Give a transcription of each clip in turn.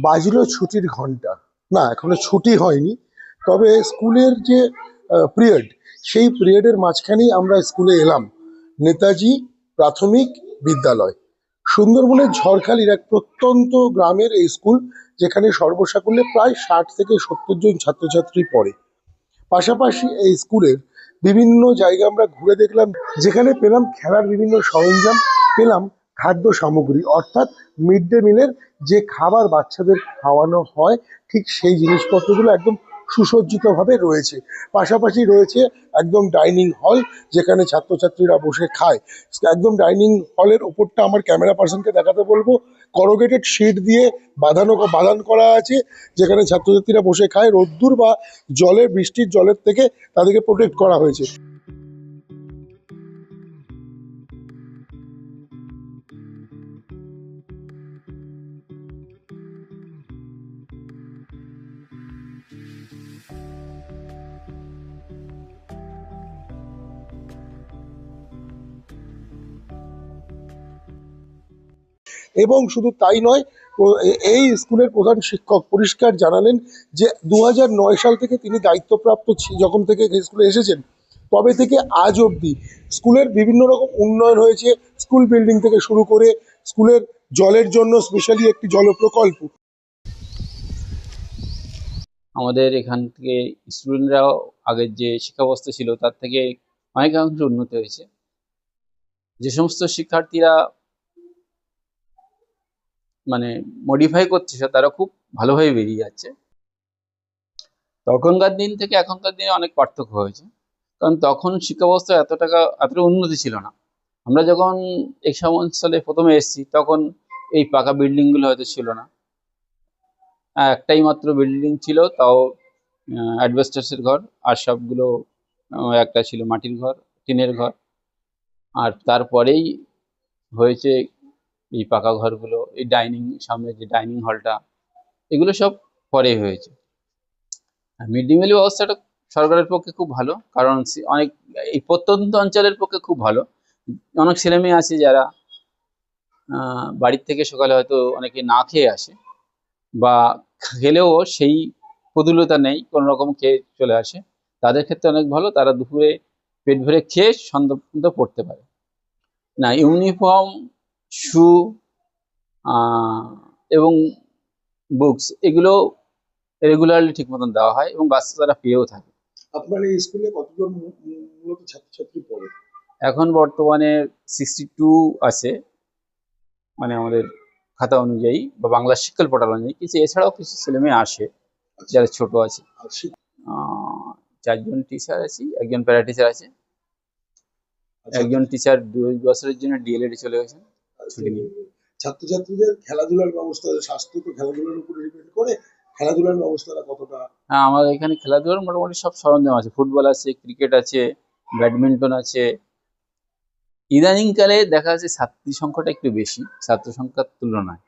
বাজলো ছুটির ঘন্টা। না, এখনো ছুটি হয়নি, তবে স্কুলের যে পিরিয়ড, সেই পিরিয়ডের মাঝখানেই আমরা স্কুলে এলাম। নেতাজি প্রাথমিক বিদ্যালয়, সুন্দরবনের ঝড়খালির এক প্রত্যন্ত গ্রামের এই স্কুল, যেখানে সর্বসাকুল্যে প্রায় 60 থেকে 70 জন ছাত্রছাত্রী পড়ে। পাশাপাশি এই স্কুলের বিভিন্ন জায়গা আমরা ঘুরে দেখলাম, যেখানে পেলাম খেলার বিভিন্ন সরঞ্জাম, পেলাম খাদ্য সামগ্রী, অর্থাৎ মিড ডে মিলের যে খাবার বাচ্চাদের খাওয়ানো হয়, ঠিক সেই জিনিসপত্রগুলো একদম সুসজ্জিতভাবে রয়েছে। পাশাপাশি রয়েছে একদম ডাইনিং হল, যেখানে ছাত্রছাত্রীরা বসে খায়। একদম ডাইনিং হলের ওপরটা আমার ক্যামেরা পার্সনকে দেখাতে বলবো, করোগেটেড শিট দিয়ে বাঁধান করা আছে, যেখানে ছাত্রছাত্রীরা বসে খায়। রোদ্দুর বা জলের, বৃষ্টির জলের থেকে তাদেরকে প্রোটেক্ট করা হয়েছে। এবং শুধু তাই নয়, এই স্কুলের প্রধান শিক্ষক পরিষ্কার জানালেন যে 2009 সাল থেকে তিনি দায়িত্বপ্রাপ্ত যখন থেকে স্কুলে এসেছেন, তবে থেকে আজ অবধি স্কুলের বিভিন্ন রকম উন্নয়ন হয়েছে। স্কুল বিল্ডিং থেকে শুরু করে স্কুলের জলের জন্য স্পেশালি একটি জল প্রকল্প। আমাদের এখান থেকে স্টুডেন্টরাও আগের যে শিক্ষা ব্যবস্থা ছিল তার থেকে অনেকাংশ উন্নতি হয়েছে। যে সমস্ত শিক্ষার্থীরা মানে মডিফাই করছে তারা খুব ভালোভাবে বেরিয়ে যাচ্ছে। তখনকার দিন থেকে এখনকার দিনে অনেক পার্থক্য হয়েছে, কারণ তখন শিক্ষা ব্যবস্থা এতটা উন্নতি ছিল না। আমরা যখন 51 সালে প্রথমে এসেছি তখন এই পাকা বিল্ডিংগুলো হয়তো ছিল না। একটাই মাত্র বিল্ডিং ছিল, তাও অ্যাডভেস্টাসের ঘর, আর সবগুলো একটা ছিল মাটির ঘর, টিনের ঘর। আর তারপরেই হয়েছে এই পাকা ঘরগুলো, এই ডাইনিং, সামনে যে ডাইনিং হলটা, এগুলো সব পরে হয়েছে। আর মিড ডে মিল ব্যবস্থাটা সরকারের পক্ষে খুব ভালো, কারণ অনেক এই প্রত্যন্ত অঞ্চলের পক্ষে খুব ভালো। অনেক ছেলে মেয়ে আছে যারা বাড়ির থেকে সকালে হয়তো অনেকে না খেয়ে আসে, বা খেলেও সেই প্রতুলতা নেই, কোনো রকম খেয়ে চলে আসে। তাদের ক্ষেত্রে অনেক ভালো, তারা দুপুরে পেট ভরে খেয়ে সন্ধ্যা পর্যন্ত পড়তে পারে। না, ইউনিফর্ম, শু এবং বুকস এগুলো রেগুলারলি ঠিক মতন দেওয়া হয় এবং বাচ্চারা পেয়েও থাকে। আপনার এই স্কুলে কতজন মূলত ছাত্রছাত্রী পড়ে? এখন বর্তমানে 62 আছে, মানে আমাদের খাতা অনুযায়ী বা বাংলা শিক্ষা পোর্টাল অনুযায়ী। কিছু এছাড়াও কিছু ছেলে মেয়ে আসে যারা ছোট আছে। 4 জন টিচার আছি, একজন প্যারা টিচার আছে, একজন টিচার 2 বছরের জন্য ডিএলএড চলে গেছেন ছুটি নিয়ে। ছাত্রছাত্রীদের খেলাধুলার ব্যবস্থা, স্বাস্থ্য তো খেলাধুলার উপরে ডিপেন্ড করে, খেলাধুলার ব্যবস্থাটা কতটা? হ্যাঁ, আমাদের এখানে খেলাধুলার মোটামুটি সব সরঞ্জাম আছে। ফুটবল আছে, ক্রিকেট আছে, ব্যাডমিন্টন আছে। ইদানিংকালে দেখা যাচ্ছে ছাত্রী সংখ্যাটা একটু বেশি ছাত্র সংখ্যার তুলনায়।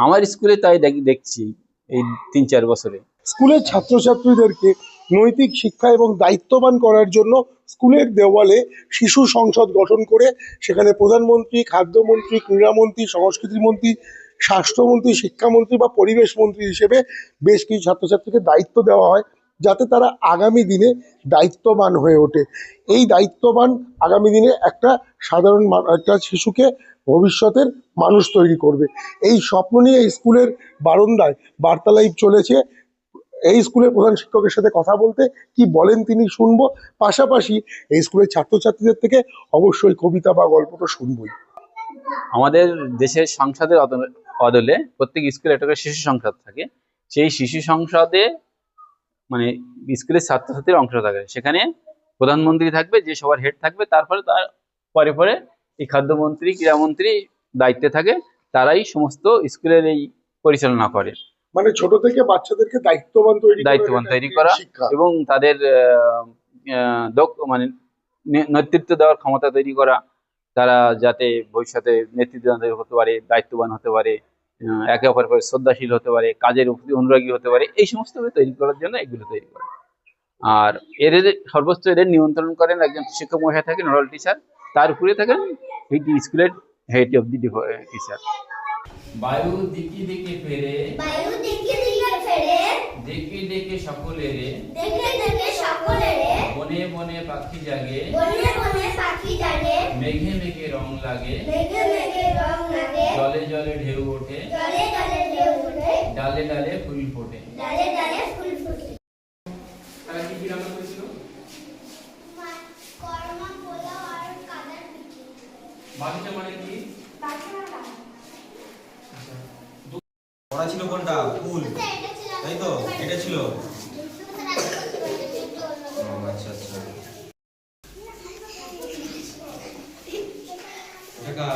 আমার স্কুলে তাই দেখছি এই 3-4 বছরে। স্কুলের ছাত্রছাত্রীদেরকে নৈতিক শিক্ষা এবং দায়িত্ববান করার জন্য স্কুলের দেওয়ালে শিশু সংসদ গঠন করে সেখানে প্রধানমন্ত্রী, খাদ্যমন্ত্রী, ক্রীড়ামন্ত্রী, সংস্কৃতি মন্ত্রী, স্বাস্থ্যমন্ত্রী, শিক্ষামন্ত্রী বা পরিবেশ মন্ত্রী হিসেবে বেশ কিছু ছাত্রছাত্রীকে দায়িত্ব দেওয়া হয়, যাতে তারা আগামী দিনে দায়িত্ববান হয়ে ওঠে। এই দায়িত্ববান আগামী দিনে একটা সাধারণ একটা শিশুকে ভবিষ্যতের মানুষ তৈরি করবে। এই স্বপ্ন নিয়ে স্কুলের বারান্দায় বার্তালাপ চলেছে। এই স্কুলের প্রধান শিক্ষকের সাথে কথা বলতে কি বলেন তিনি শুনবো, পাশাপাশি এই স্কুলের ছাত্রছাত্রীদের থেকে অবশ্যই কবিতা বা গল্প তো শুনবই। আমাদের দেশের সংসদের অদলে প্রত্যেক স্কুলে একটা করে শিশু সংসদ থাকে। সেই শিশু সংসদে মানে স্কুলের ছাত্রছাত্রীর অংশ থাকে। সেখানে প্রধানমন্ত্রী থাকবে, যে সবার হেড থাকবে। তারপরে তার পরে পরে এই খাদ্যমন্ত্রী, ক্রীড়ামন্ত্রী দায়িত্বে থাকে। তারাই সমস্ত স্কুলের এই পরিচালনা করে। মানে ছোট থেকে বাচ্চাদেরকে দায়িত্ববান তৈরি করা এবং তাদের মানে নেতৃত্ব দেওয়ার ক্ষমতা তৈরি করা। তারা যাতে ভবিষ্যতে নেতৃত্ব হতে পারে, দায়িত্ববান হতে পারে, একে অপরের প্রতি শ্রদ্ধাশীল হতে পারে, কাজের প্রতি অনুরাগী হতে পারে, এই সমস্ত তৈরি করার জন্য এগুলো তৈরি করা। আর সর্বোচ্চ এদের নিয়ন্ত্রণ করেন একজন শিক্ষক মহাশয় থাকেন, নোডাল টিচার। তার উপরে থাকেন স্কুলের হেড অফ দি টিচার। বায়ু দিকে দিকে ফেরে, বায়ু দিকে দিকে ফেরে, ডেকে ডেকে সকলেরে, দেখে দেখে সকলেরে, বনে বনে পাখি জাগে, বনে বনে পাখি জাগে, মেঘে মেঘে রং লাগে, মেঘে মেঘে রং লাগে, জলে জলে ঢেউ ওঠে, জলে জলে ঢেউ ওঠে, ডালে ডালে ফুল ফোটে। ডালে ডালে ফুল ফোটে। তারা কি কি রান্না করেছিল? কর্মা পোলাও আর কাদার পিঠে। বাগিচা মানে কি? পড়া ছিল কোনটা? ফুল, তাই তো? এটা ছিল। ও, আচ্ছা আচ্ছা। টাকা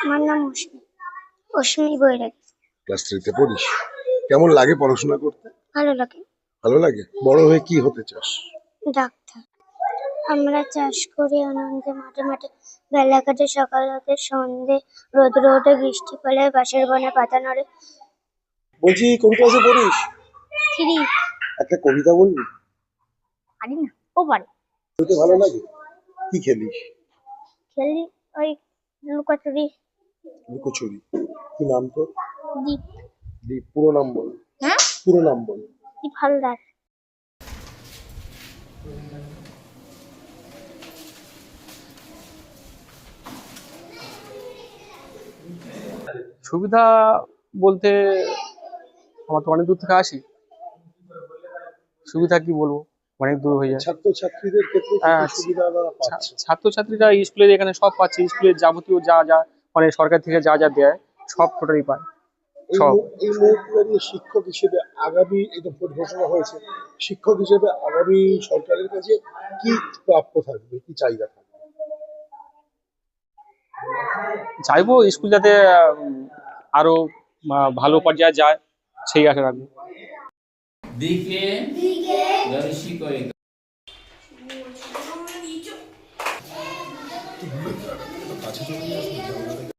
আমার নাম অশ্মি বৈরাগী। ক্লাস 3-তে পড়িস? কেমন লাগে পড়াশোনা করতে? ভালো লাগে। ভালো লাগে? বড় হয়ে কি হতে চাস? ডাক্তার। আমরা চাষ করি আনন্দে, মাঠে মাঠে বেলা কাটে, সকাল হতে সন্ধে, রোদ ওঠে, বৃষ্টি পড়ে, বাঁশের বনে পাতা নড়ে। বলছি কোন ক্লাসে পড়িস? 3 একটা কবিতা বলবি? পারি না, ও পারে। তোকে ভালো লাগে? কি খেলিস? খেলি ওই লুকাচুরি। লুকোচুরি। কি নাম তোর? দীপ। দীপ। পুরো নাম বল। হ্যাঁ, পুরো নাম বল। দীপ হালদার। সুবিধা বলতে আমার তো অনেক দূর থেকে আসি, সুবিধা কি বলবো, অনেক দূর হয়ে যায়। ছাত্রছাত্রীদের ক্ষেত্রে কি হ্যাঁ, কি সুবিধা পাচ্ছে? ছাত্রছাত্রীরা স্কুলের এখানে সব পাচ্ছে, স্কুলের যাবতীয় যা যা মানে সরকার থেকে যা যা দেয় সব টোটালি পায় সব। এই মুহূর্তে দাঁড়িয়ে শিক্ষক হিসেবে আগামী, এই তো ভোট ঘোষণা হয়েছে, শিক্ষক হিসেবে আগামী সরকারের কাছে কি প্রাপ্য থাকবে, কি চাহিদা থাকবে? চাইবো স্কুল যাতে আরো ভালো পর্যায়ে যায়, সেই আশা রাখবো। দিকে দিকে দর্শী করে কাছে চলে